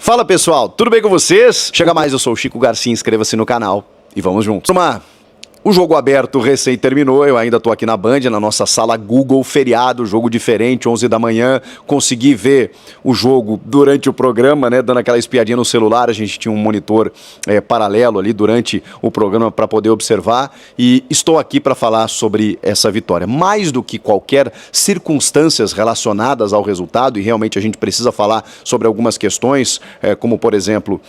Fala pessoal, tudo bem com vocês? Chega mais, eu sou o Chico Garcia, inscreva-se no canal e vamos juntos. O jogo aberto recém terminou, eu ainda tô aqui na Band, na nossa sala Google, feriado, jogo diferente, 11 da manhã, consegui ver o jogo durante o programa, né, dando aquela espiadinha no celular, a gente tinha um monitor paralelo ali durante o programa para poder observar e estou aqui para falar sobre essa vitória. Mais do que qualquer circunstâncias relacionadas ao resultado, e realmente a gente precisa falar sobre algumas questões, como por exemplo,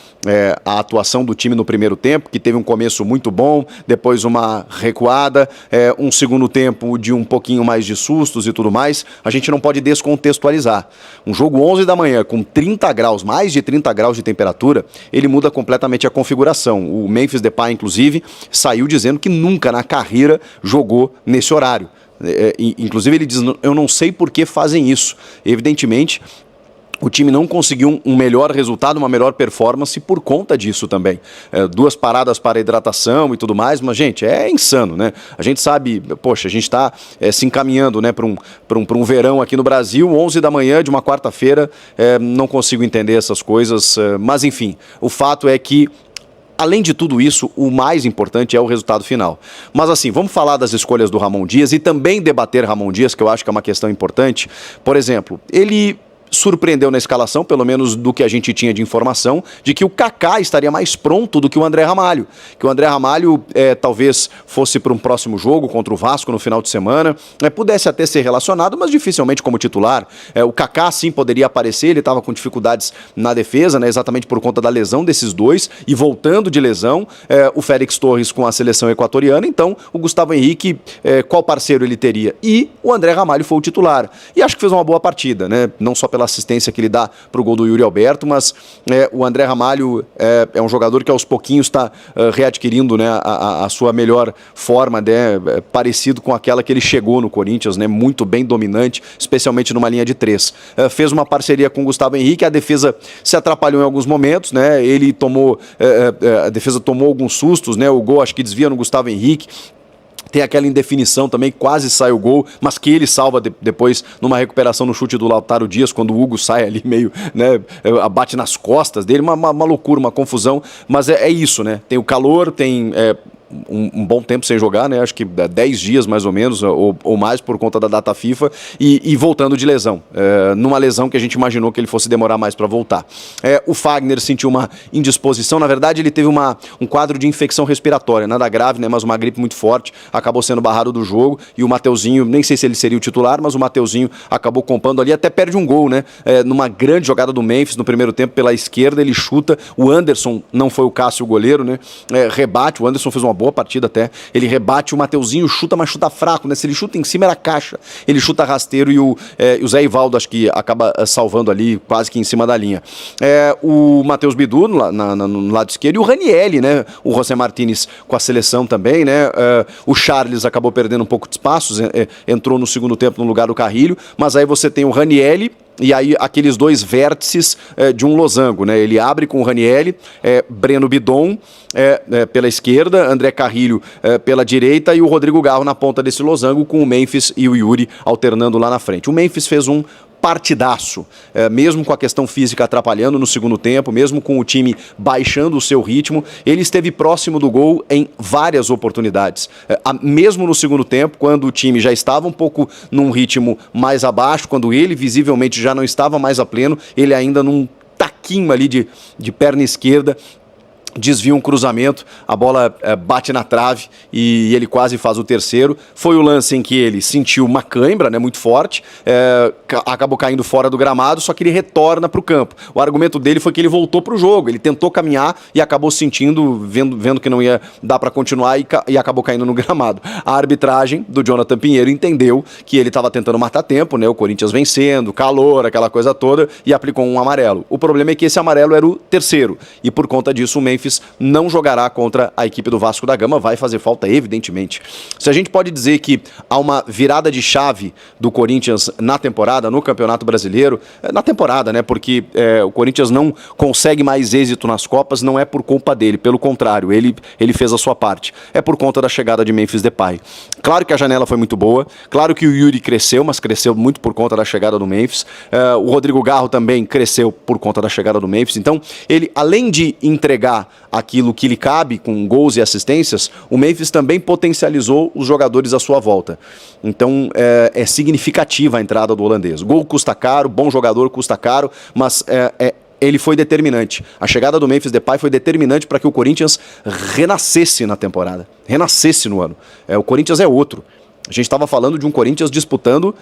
a atuação do time no primeiro tempo, que teve um começo muito bom, depois uma recuada, um segundo tempo de um pouquinho mais de sustos e tudo mais, a gente não pode descontextualizar. Um jogo 11 da manhã com 30 graus, mais de 30 graus de temperatura, ele muda completamente a configuração. O Memphis Depay, inclusive, saiu dizendo que nunca na carreira jogou nesse horário. Inclusive ele diz, eu não sei por que fazem isso. Evidentemente, o time não conseguiu um melhor resultado, uma melhor performance por conta disso também. 2 paradas para hidratação e tudo mais, mas, gente, é insano, né? A gente sabe, poxa, a gente está se encaminhando, né, para um verão aqui no Brasil, 11 da manhã de uma quarta-feira, não consigo entender essas coisas, mas, enfim, o fato é que além de tudo isso, o mais importante é o resultado final. Mas assim, vamos falar das escolhas do Ramon Dias e também debater Ramon Dias, que eu acho que é uma questão importante. Por exemplo, ele surpreendeu na escalação, pelo menos do que a gente tinha de informação, de que o Kaká estaria mais pronto do que o André Ramalho. Que o André Ramalho talvez fosse para um próximo jogo contra o Vasco no final de semana, pudesse até ser relacionado, mas dificilmente como titular. O Kaká sim poderia aparecer, ele estava com dificuldades na defesa, né, exatamente por conta da lesão desses dois, e voltando de lesão, o Félix Torres com a seleção equatoriana, então o Gustavo Henrique, qual parceiro ele teria? E o André Ramalho foi o titular. E acho que fez uma boa partida, né, não só pela assistência que ele dá para o gol do Yuri Alberto, mas o André Ramalho é um jogador que aos pouquinhos está readquirindo, né, a sua melhor forma, né, parecido com aquela que ele chegou no Corinthians, né, muito bem dominante, especialmente numa linha de 3. Fez uma parceria com o Gustavo Henrique, a defesa se atrapalhou em alguns momentos, né, ele tomou, a defesa tomou alguns sustos, né, o gol acho que desvia no Gustavo Henrique. Tem aquela indefinição também, quase sai o gol, mas que ele salva depois numa recuperação no chute do Lautaro Dias, quando o Hugo sai ali meio, né, bate nas costas dele, uma loucura, uma confusão, mas é isso, né, tem o calor, tem um bom tempo sem jogar, né? Acho que 10 dias mais ou menos, ou mais por conta da data FIFA, e voltando de lesão, numa lesão que a gente imaginou que ele fosse demorar mais para voltar. O Fagner sentiu uma indisposição, na verdade ele teve um quadro de infecção respiratória, nada grave, né? Mas uma gripe muito forte, acabou sendo barrado do jogo, e o Mateuzinho, nem sei se ele seria o titular, mas o Mateuzinho acabou compando ali, até perde um gol, né? Numa grande jogada do Memphis no primeiro tempo pela esquerda, ele chuta, o Anderson, não foi o Cássio o goleiro, né? Rebate, o Anderson fez uma boa partida até, ele rebate, o Mateuzinho chuta, mas chuta fraco, né? Se ele chuta em cima era caixa, ele chuta rasteiro e o Zé Ivaldo acho que acaba salvando ali, quase que em cima da linha. O Matheus Bidu no lado esquerdo e o Ranielli, né? O José Martínez com a seleção também, né? O Charles acabou perdendo um pouco de espaços, entrou no segundo tempo no lugar do Carrilho, mas aí você tem o Ranielli e aí aqueles dois vértices de um losango, né? Ele abre com o Ranielli, Breno Bidon pela esquerda, André Carrilho pela direita e o Rodrigo Garro na ponta desse losango, com o Memphis e o Yuri alternando lá na frente. O Memphis fez um partidaço, mesmo com a questão física atrapalhando no segundo tempo, mesmo com o time baixando o seu ritmo, ele esteve próximo do gol em várias oportunidades. Mesmo no segundo tempo, quando o time já estava um pouco num ritmo mais abaixo, quando ele visivelmente já não estava mais a pleno, ele ainda num taquinho ali de perna esquerda, desvia um cruzamento, a bola bate na trave e ele quase faz o terceiro. Foi o lance em que ele sentiu uma cãibra, né, muito forte, acabou caindo fora do gramado, só que ele retorna para o campo. O argumento dele foi que ele voltou para o jogo, ele tentou caminhar e acabou sentindo, vendo que não ia dar para continuar e acabou caindo no gramado. A arbitragem do Jonathan Pinheiro entendeu que ele estava tentando matar tempo, né, o Corinthians vencendo, calor, aquela coisa toda, e aplicou um amarelo. O problema é que esse amarelo era o terceiro, e por conta disso o Memphis Memphis não jogará contra a equipe do Vasco da Gama, vai fazer falta, evidentemente. Se a gente pode dizer que há uma virada de chave do Corinthians na temporada, no Campeonato Brasileiro, na temporada, né? Porque o Corinthians não consegue mais êxito nas Copas, não é por culpa dele, pelo contrário, ele fez a sua parte. É por conta da chegada de Memphis Depay. Claro que a janela foi muito boa, claro que o Yuri cresceu, mas cresceu muito por conta da chegada do Memphis. O Rodrigo Garro também cresceu por conta da chegada do Memphis. Então, ele, além de entregar aquilo que lhe cabe, com gols e assistências, o Memphis também potencializou os jogadores à sua volta. Então, é significativa a entrada do holandês. Gol custa caro, bom jogador custa caro, mas ele foi determinante. A chegada do Memphis Depay foi determinante para que o Corinthians renascesse na temporada, renascesse no ano. O Corinthians é outro. A gente estava falando de um Corinthians disputando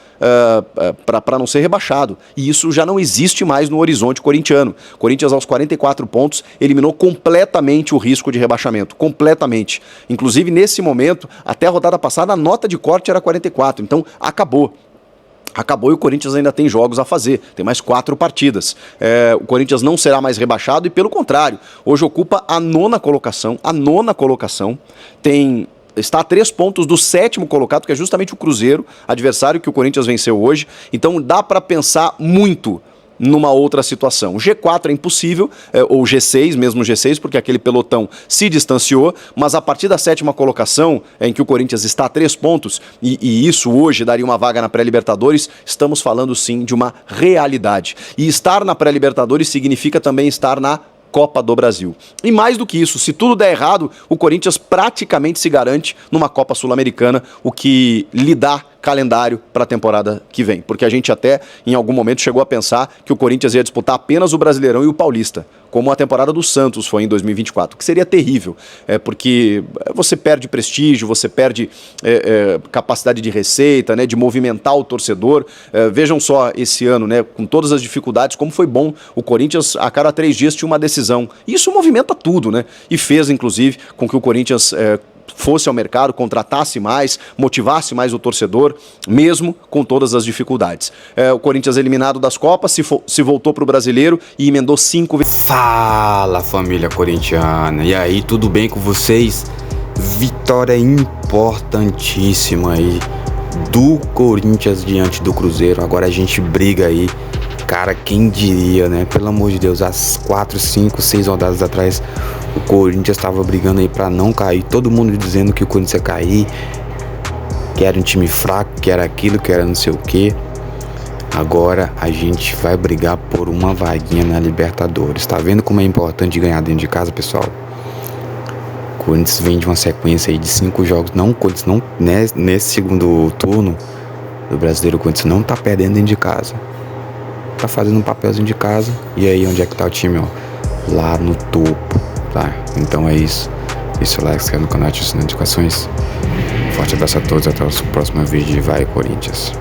para não ser rebaixado. E isso já não existe mais no horizonte corintiano. Corinthians, aos 44 pontos, eliminou completamente o risco de rebaixamento. Completamente. Inclusive, nesse momento, até a rodada passada, a nota de corte era 44. Então, acabou. Acabou e o Corinthians ainda tem jogos a fazer, tem mais 4 partidas. O Corinthians não será mais rebaixado e, pelo contrário, hoje ocupa a nona colocação. A nona colocação está a 3 pontos do 7º colocado, que é justamente o Cruzeiro, adversário que o Corinthians venceu hoje. Então dá para pensar muito numa outra situação. O G4 é impossível, ou G6, mesmo G6, porque aquele pelotão se distanciou, mas a partir da 7ª colocação, em que o Corinthians está a 3 pontos, e isso hoje daria uma vaga na pré-Libertadores, estamos falando sim de uma realidade. E estar na pré-Libertadores significa também estar na Copa do Brasil. E mais do que isso, se tudo der errado, o Corinthians praticamente se garante numa Copa Sul-Americana, o que lhe dá calendário para a temporada que vem. Porque a gente até, em algum momento, chegou a pensar que o Corinthians ia disputar apenas o Brasileirão e o Paulista, como a temporada do Santos foi em 2024, que seria terrível, porque você perde prestígio, você perde capacidade de receita, né, de movimentar o torcedor. Vejam só esse ano, né, com todas as dificuldades, como foi bom o Corinthians a cada 3 dias tinha uma decisão. Isso movimenta tudo, né? E fez, inclusive, com que o Corinthians fosse ao mercado, contratasse mais, motivasse mais o torcedor, mesmo com todas as dificuldades. O Corinthians eliminado das Copas, se voltou para o Brasileiro e emendou 5 vezes. Fala, família corintiana, e aí, tudo bem com vocês? Vitória importantíssima aí do Corinthians diante do Cruzeiro. Agora a gente briga aí, cara, quem diria, né? Pelo amor de Deus, às 4, 5, 6 rodadas atrás o Corinthians estava brigando aí pra não cair. Todo mundo dizendo que o Corinthians ia cair, que era um time fraco, que era aquilo, que era não sei o que. Agora a gente vai brigar por uma vaguinha na Libertadores. Tá vendo como é importante ganhar dentro de casa, pessoal? O Corinthians vem de uma sequência aí de 5 jogos. Não, o Corinthians não, nesse segundo turno do Brasileiro, o Corinthians não tá perdendo dentro de casa. Tá fazendo um papelzinho de casa. E aí, onde é que tá o time, ó? Lá no topo, tá? Então é isso. Deixa o like, se inscreve no canal, ativa as notificações. Forte abraço a todos, até o próximo vídeo. Vai, Corinthians!